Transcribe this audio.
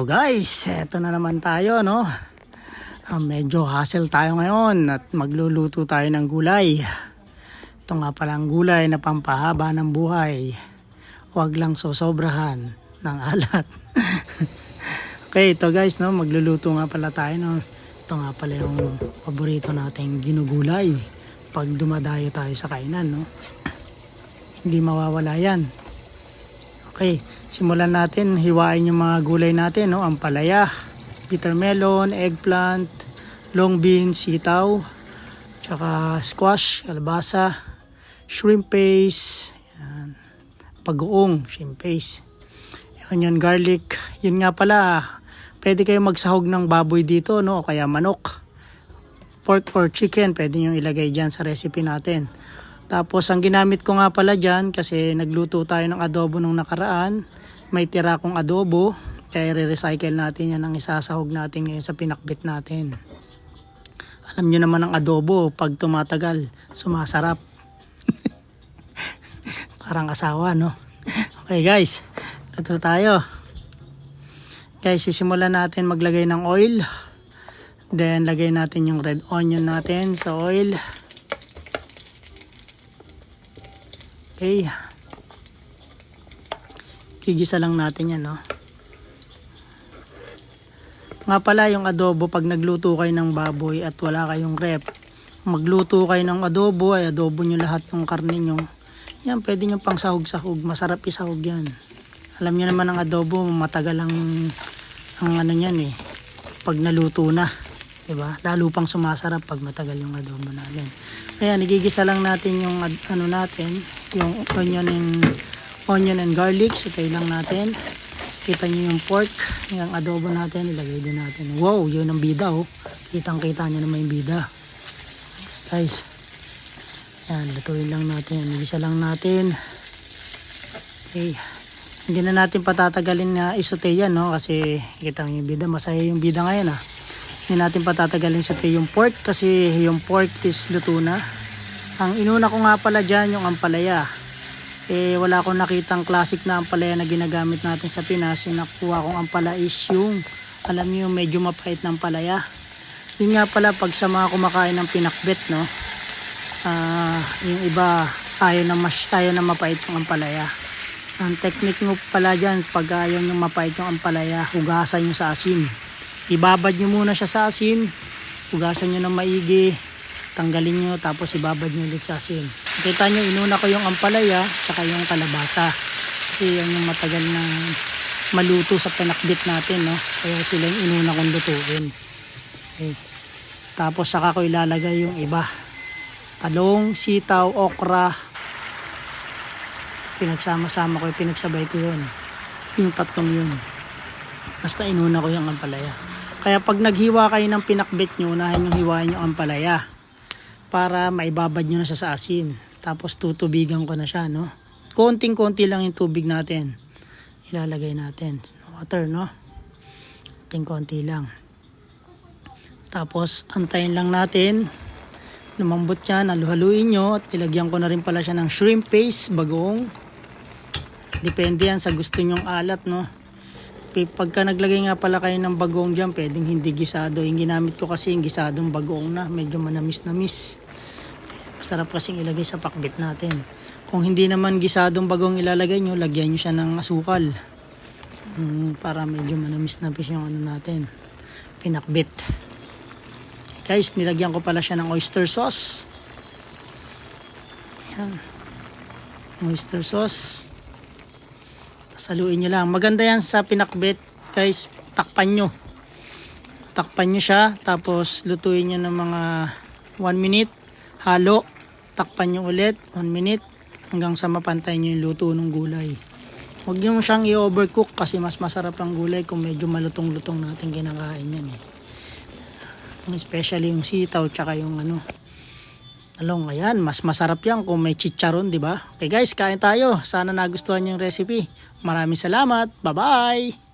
guys, eto na naman tayo, no? Medyo hassle tayo ngayon at magluluto tayo ng gulay. Ito nga pala ang gulay na pampahaba ng buhay. Huwag lang sosobrahan ng alat. Okay, ito guys, no? Magluluto nga pala tayo, no? Ito nga pala yung paborito nating ginugulay pag dumadayo tayo sa kainan, no? Hindi mawawala yan. Okay, simulan natin, hiwain yung mga gulay natin, no? Ampalaya, bitter melon, eggplant, long beans, sitaw, tsaka squash, kalabasa, shrimp paste, yan, pag-uong, shrimp paste, onion, garlic. Yun nga pala, pwede kayo magsahog ng baboy dito, no? O kaya manok, pork or chicken, pwede nyo ilagay dyan sa recipe natin. Tapos ang ginamit ko nga pala dyan, kasi nagluto tayo ng adobo nung nakaraan, may tira kong adobo, kaya re-recycle natin yan ang isasahog natin ngayon sa pinakbit natin. Alam nyo naman ang adobo, pag tumatagal, sumasarap. Parang asawa, no? Okay guys, luto tayo. Guys, sisimulan natin maglagay ng oil. Then lagay natin yung red onion natin sa oil. Okay. Gigisa lang natin yan, no? Nga pala yung adobo, pag nagluto kayo ng baboy at wala kayong rep, magluto kayo ng adobo, ay adobo nyo lahat ng karne nyo. Yan, pwede nyo pang sahog-sahog. Masarap isahog yan. Alam nyo naman ang adobo, matagal ang ano yan eh. Pag naluto na. Diba? Lalo pang sumasarap pag matagal yung adobo natin. Kaya nagigisa lang natin yung ano natin, yung onion and garlic. Sitay lang natin. Kita nyo yung pork, yung adobo natin, ilagay din natin. Wow, yun ang bida, oh. Kitang-kita nyo naman yung bida. Guys, yan, lutuin lang natin. Nagisa lang natin. Okay. Hindi na natin patatagalin na isote yan, no? Kasi kita nyo yung bida, masaya yung bida ngayon, ah. Hindi natin patatagalin isote yung pork kasi yung pork is luto na. Ang inuna ko nga pala dyan, yung ampalaya. Wala akong nakitang classic na ampalaya na ginagamit natin sa Pinas. Yung nakuha kong ampala is yung, alam niyo, medyo mapait na ampalaya. Yun nga pala pag sa mga kumakain ng pinakbet, no? Yung iba ayaw na mapait yung ampalaya. Ang technique mo pala dyan, pag ayaw nyo mapait yung ampalaya, hugasan nyo sa asin. Ibabad nyo muna siya sa asin, hugasan nyo ng maigi, tanggalin nyo, tapos ibabad nyo ulit sa asin. Kita nyo, inuna ko yung ampalaya saka yung kalabasa kasi yan yung matagal na maluto sa pinakbit natin, no? Kaya sila yung inuna kong lutuin. Okay. Tapos saka ko ilalagay yung iba, talong, sitaw, okra, pinagsama-sama ko, pinagsabay ko yun, yung tatlong yun. Basta inuna ko yung ampalaya. Kaya pag naghiwa kayo ng pinakbit nyo, unahin yung hiwain yung ampalaya para maibabad nyo na siya sa asin. Tapos tutubigan ko na siya, no? Konting-konti lang yung tubig natin. Ilalagay natin. Water, no? Konting-konti lang. Tapos antayin lang natin. Lumambot yan, halu-haluin nyo. At ilagyan ko na rin pala siya ng shrimp paste, bagoong. Depende yan sa gusto nyong alat, no? Pagka naglagay nga pala kayo ng bagoong dyan, pwedeng hindi gisado. Yung ginamit ko kasi yung gisadong bagoong na, medyo manamis-namis. Masarap kasing ilagay sa pakbit natin. Kung hindi naman gisadong bagoong ilalagay nyo, lagyan nyo siya ng asukal. Para medyo manamis-namis yung ano natin, pinakbit. Guys, nilagyan ko pala siya ng oyster sauce. Yan. Oyster sauce. Saluin nyo lang. Maganda yan sa pinakbit. Guys, takpan nyo. Takpan nyo siya. Tapos lutuin nyo ng mga 1 minute. Halo. Takpan nyo ulit. 1 minute. Hanggang sa mapantay nyo yung luto ng gulay. Huwag nyo siyang i-overcook kasi mas masarap ang gulay kung medyo malutong-lutong natin kinakain yan, eh. Especially yung sitaw tsaka yung ano, talong. Ayan, mas masarap yan kung may chicharon, di ba? Okay guys, kain tayo. Sana nagustuhan yung recipe. Maraming salamat. Bye-bye!